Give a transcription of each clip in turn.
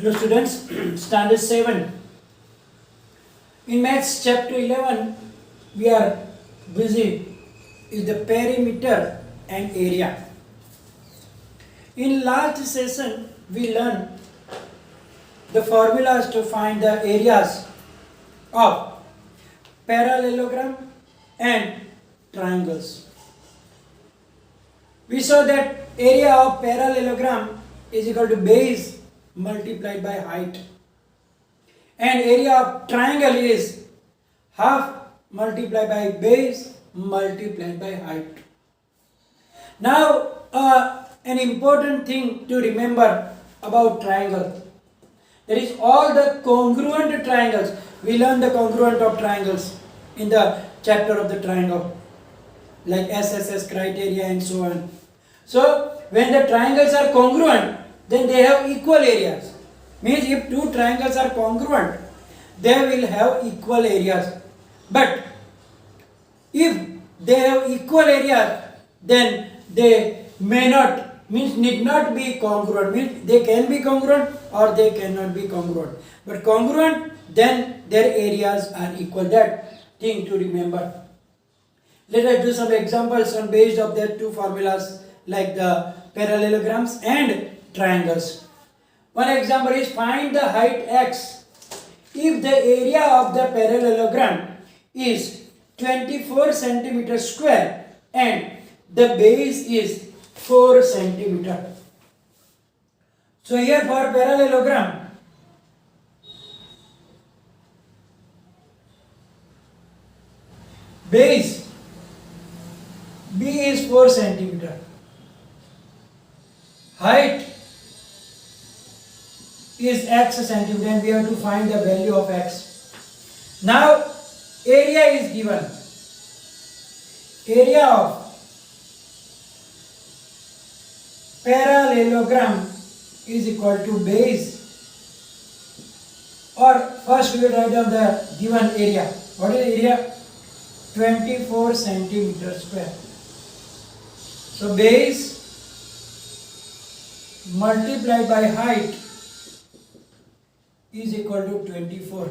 Hello students, standard 7. In maths chapter 11, we are busy with the perimeter and area. In last session, we learned the formulas to find the areas of parallelogram and triangles. We saw that area of parallelogram is equal to base multiplied by height, and area of triangle is half multiplied by base multiplied by height. Now an important thing to remember about triangle, that is all the congruent triangles. We learned the congruent of triangles in the chapter of the triangle, like SSS criteria and so on. So when the triangles are congruent, then they have equal areas. Means if two triangles are congruent, they will have equal areas. But if they have equal areas, then they may not, means need not be congruent. Means they can be congruent or they cannot be congruent. But congruent, then their areas are equal. That thing to remember. Let us do some examples on based of their two formulas, like the parallelograms and triangles. One example is find the height x if the area of the parallelogram is 24 centimeter square and the base is 4 centimeter. So here for parallelogram, base B is 4 centimeter, height is x centimeter, and we have to find the value of x. Now area is given. Area of parallelogram is equal to base, or first we will write down the given area. What is the area? 24 centimeter square. So base multiplied by height is equal to 24.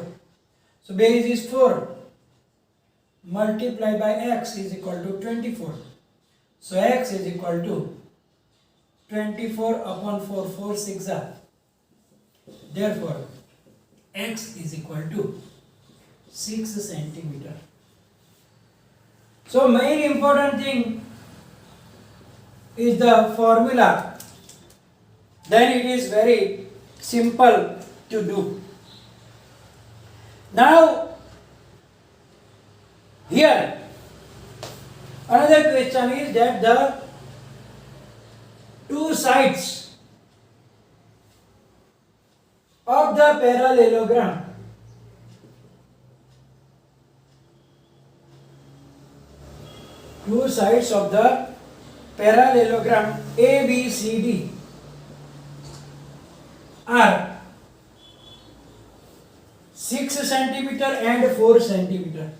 So base is 4 multiplied by x is equal to 24. So x is equal to 24 upon 4, 4 6 are. Therefore x is equal to 6 centimeter. So main important thing is the formula. Then it is very simple to do. Now here another question is that the two sides of the parallelogram ABCD are 6 centimeter and 4 centimeter.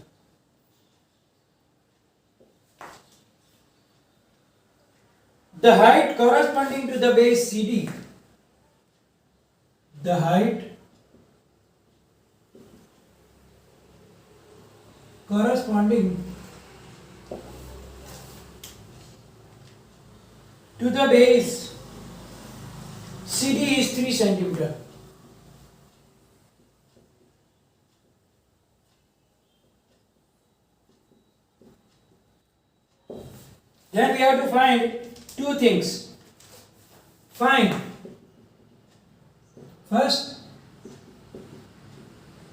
The height corresponding to the base CD, the height corresponding to the base CD is 3 centimeter. Then we have to find two things. Find first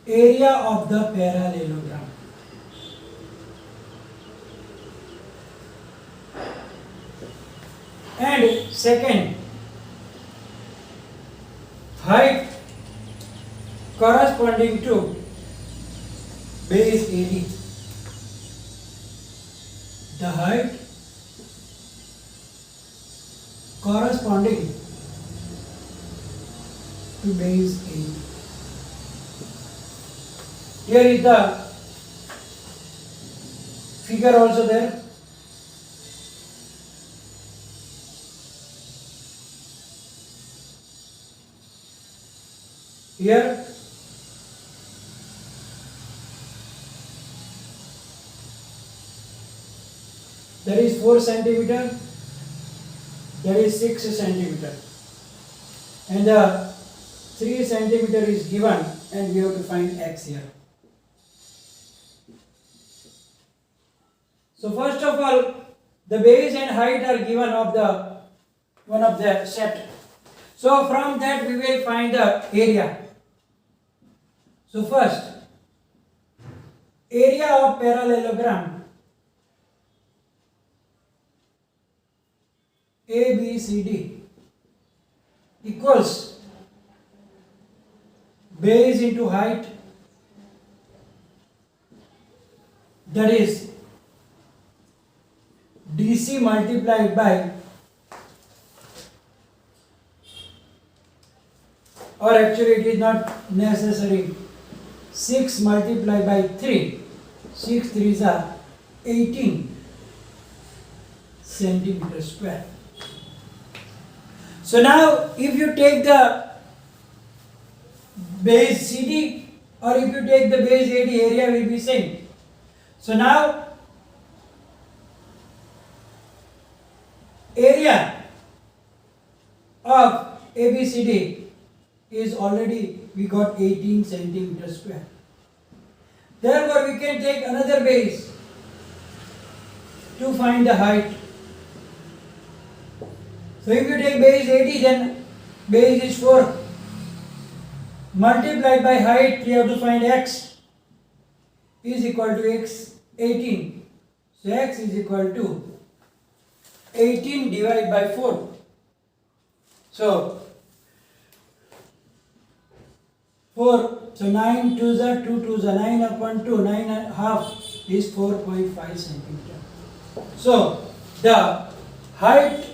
area of the parallelogram. And second, height corresponding to base AD. The height corresponding to base AD. Here is the figure also there. Here that is 4 centimeter, that is 6 centimeter, and the 3 centimeter is given, and we have to find x here. So first of all, the base and height are given of the one of the set. So from that we will find the area. So first, area of parallelogram ABCD equals base into height, that is DC multiplied by, or actually it is not necessary, 6 multiplied by 3, 6 3s are 18 centimeter square. So now if you take the base CD or if you take the base AD, area will be same. So now area of ABCD is already, we got 18 centimeter square. Therefore we can take another base to find the height. So if you take base AD, then base is 4 multiplied by height, we have to find x is equal to x 18. So x is equal to 18 divided by 4. So 4, so 9 2s are 2 2s are 9 upon 2, 9 and half is 4.5 centimeter. So the height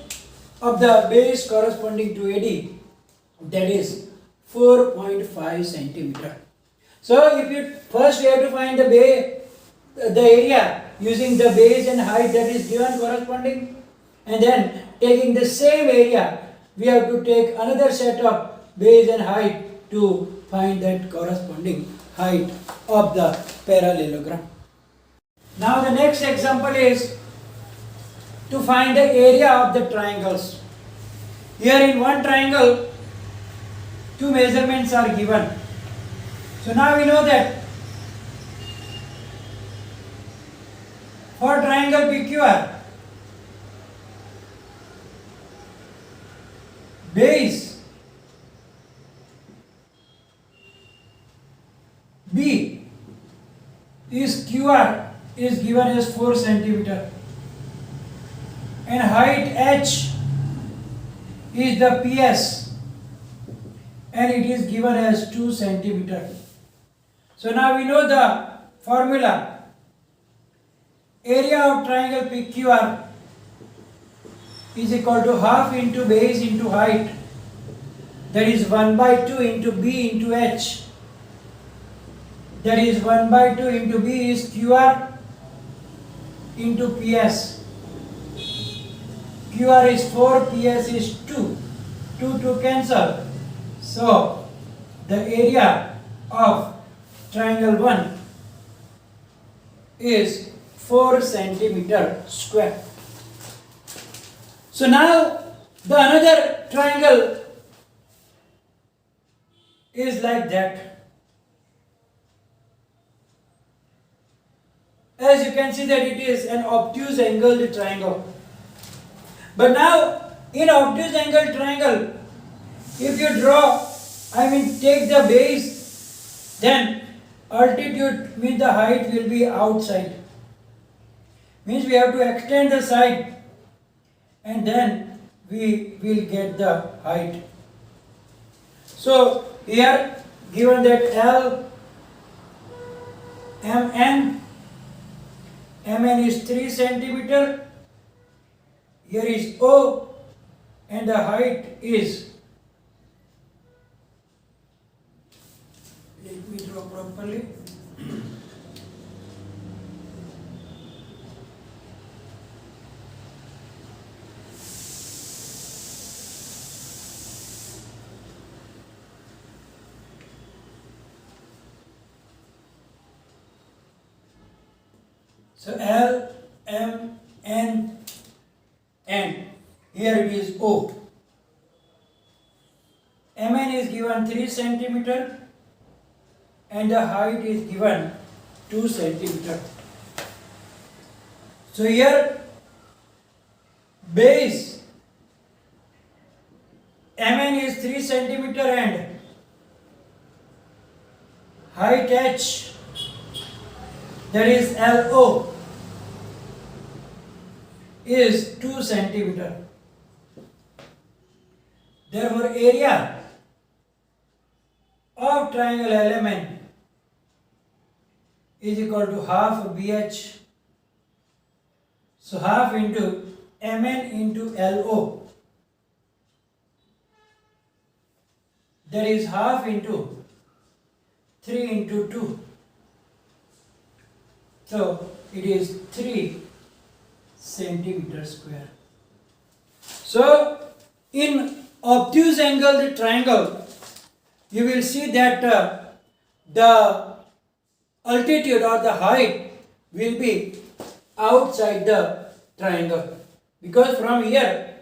of the base corresponding to AD, that is 4.5 centimeter. So if you first we have to find the area using the base and height that is given corresponding, and then taking the same area we have to take another set of base and height to find that corresponding height of the parallelogram. Now the next example is to find the area of the triangles. Here in one triangle, 2 measurements are given. So now we know that for triangle PQR, base B is QR is given as 4 centimeter, and height H is the PS, and it is given as 2 centimeter. So now we know the formula. Area of triangle PQR is equal to half into base into height, that is 1 by 2 into B into H, that is 1 by 2 into B is QR into PS. QR is 4, PS is 2, 2 to cancel. So the area of triangle 1 is 4 centimeter square. So now the another triangle is like that. As you can see that it is an obtuse angled triangle. But now in obtuse angled triangle, if you take the base, then altitude means the height will be outside. Means we have to extend the side and then we will get the height. So here given that L, Mn is 3 centimeter, here is O, and the height is, let me draw properly. So L, M, N, and here it is O. Mn is given 3 centimeter and the height is given 2 centimeter. So here base Mn is 3 centimeter and height h, that is LO, is 2 centimeter. Therefore area of triangle LMN is equal to half BH. So half into Mn into LO, that is half into 3 into 2. So it is 3 centimeter square. So in obtuse angle triangle, you will see that the altitude or the height will be outside the triangle, because from here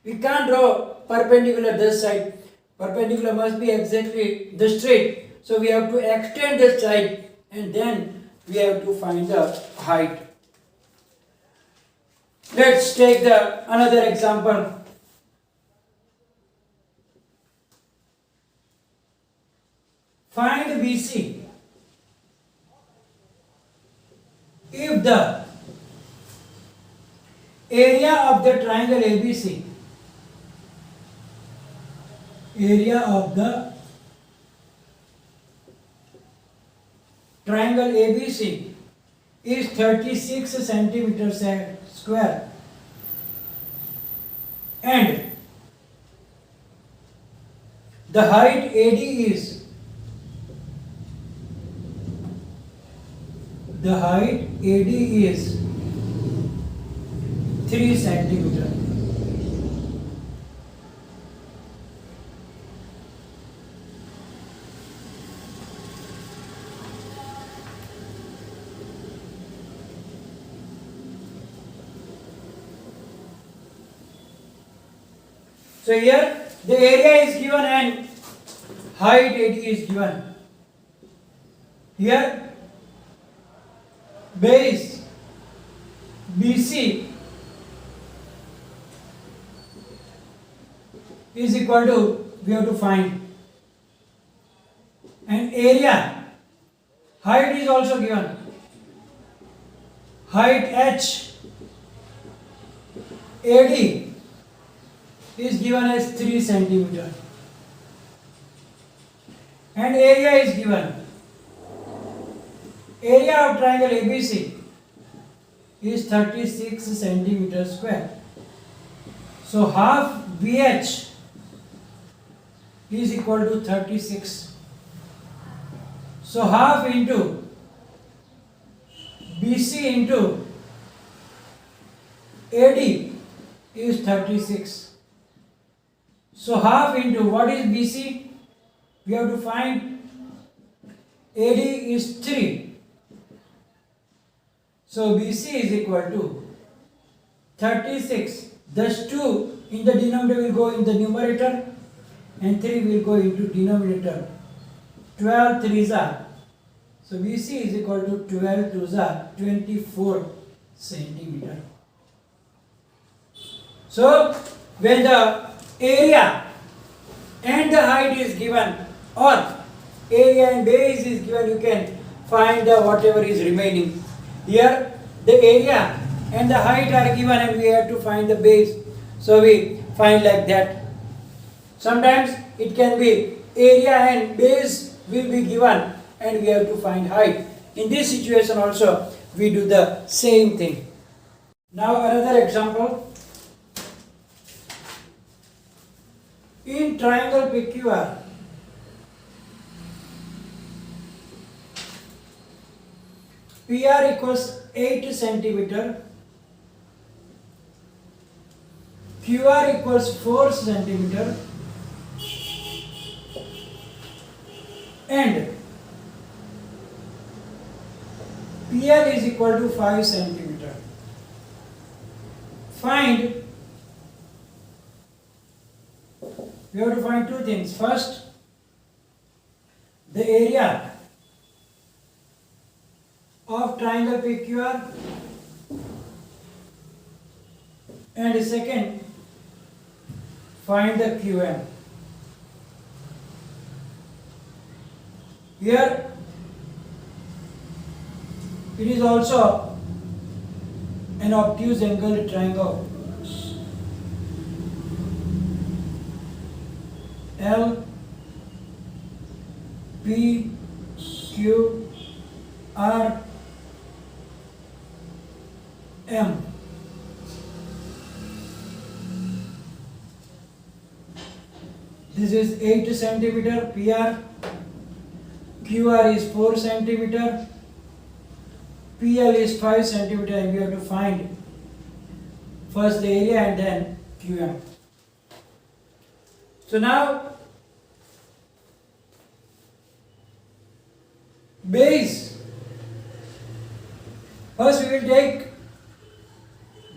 we can't draw perpendicular this side. Perpendicular must be exactly the straight. So we have to extend this side and then we have to find the height. Let's take another example. Find BC if the area of the triangle ABC, area of the triangle ABC is 36 centimeters square and the height AD is 3 centimeter. So here the area is given and height AD is given. Here base BC is equal to, we have to find, and area, height is also given, height H AD is given as 3 centimeter and area is given. Area of triangle ABC is 36 centimeter square. So half BH is equal to 36. So half into BC into AD is 36. So half into, what is BC? We have to find AD is 3. So BC is equal to 36. Thus 2 in the denominator will go in the numerator and 3 will go into denominator. 12 3s are. So BC is equal to 12 2s are 24 centimeter. So when the area and the height is given, or area and base is given, you can find whatever is remaining. Here the area and the height are given and we have to find the base. So we find like that. Sometimes it can be area and base will be given and we have to find height. In this situation also we do the same thing. Now another example. In triangle PQR, PR equals 8 centimeter, QR equals 4 centimeter, and PL is equal to 5 centimeter. Find, we have to find two things. First, the area of triangle PQR, and second, find the QM. Here it is also an obtuse angle triangle. L, P, Q, R, M. This is 8 centimeter PR, QR is 4 centimeter, PL is 5 centimeter, and we have to find first the area and then QM. So now base, first we will take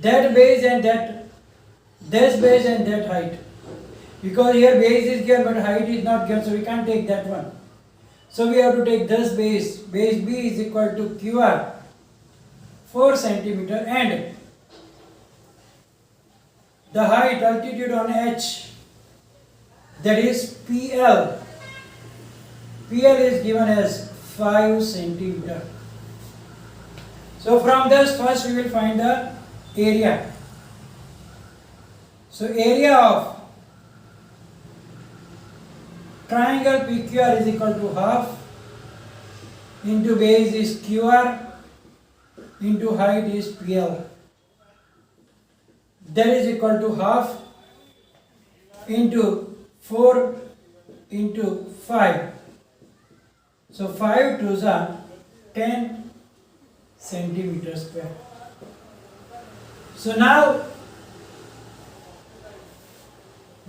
that base and this base and that height, because here base is given but height is not given, so we can't take that one. So we have to take this base. Base B is equal to QR 4 centimeter, and the height, altitude on H, that is PL. PL is given as 5 centimeter. So from this first we will find the area. So area of triangle PQR is equal to half into base is QR into height is PL. That is equal to half into 4 into 5. So 5 twos are 10 centimeters square. So now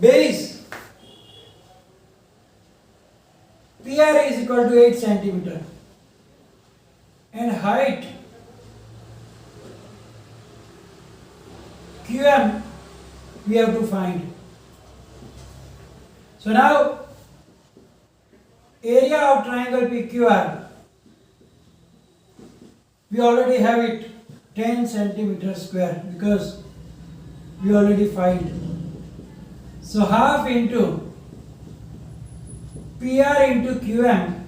base PR is equal to 8 centimeter and height QM we have to find. So now area of triangle PQR, we already have it 10 centimeters square because we already find. So half into PR into QM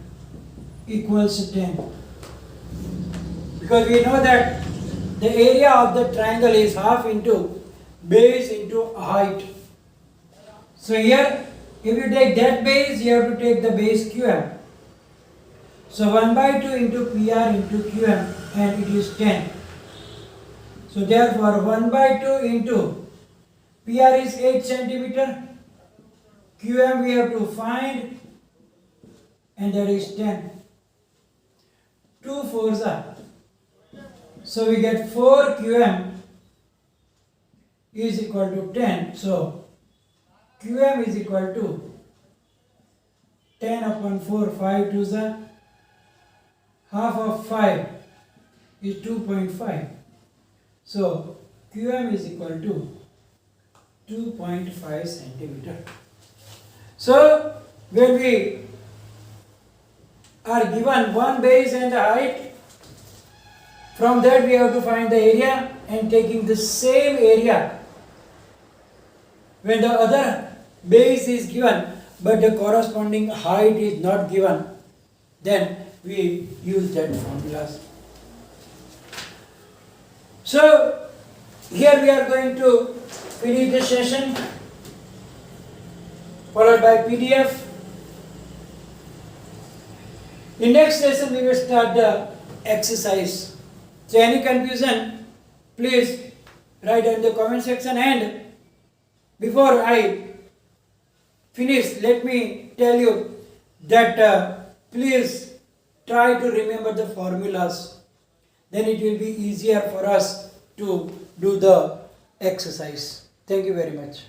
equals 10, because we know that the area of the triangle is half into base into height. So here if you take that base, you have to take the base QM. So 1 by 2 into PR into QM, and it is 10. So therefore 1 by 2 into PR is 8 centimeter, QM we have to find, and that is 10. 2 4s are. So we get 4 QM is equal to 10. So QM is equal to 10 upon 4, 5 2s are. Half of 5 is 2.5. So QM is equal to 2.5 centimeter. So when we are given one base and the height, from that we have to find the area, and taking the same area when the other base is given but the corresponding height is not given, then we use that formulas. So here we are going to finish the session, followed by PDF. In next session we will start the exercise. So any confusion, please write in the comment section. And before I finish, let me tell you that please try to remember the formulas. Then it will be easier for us to do the exercise. Thank you very much.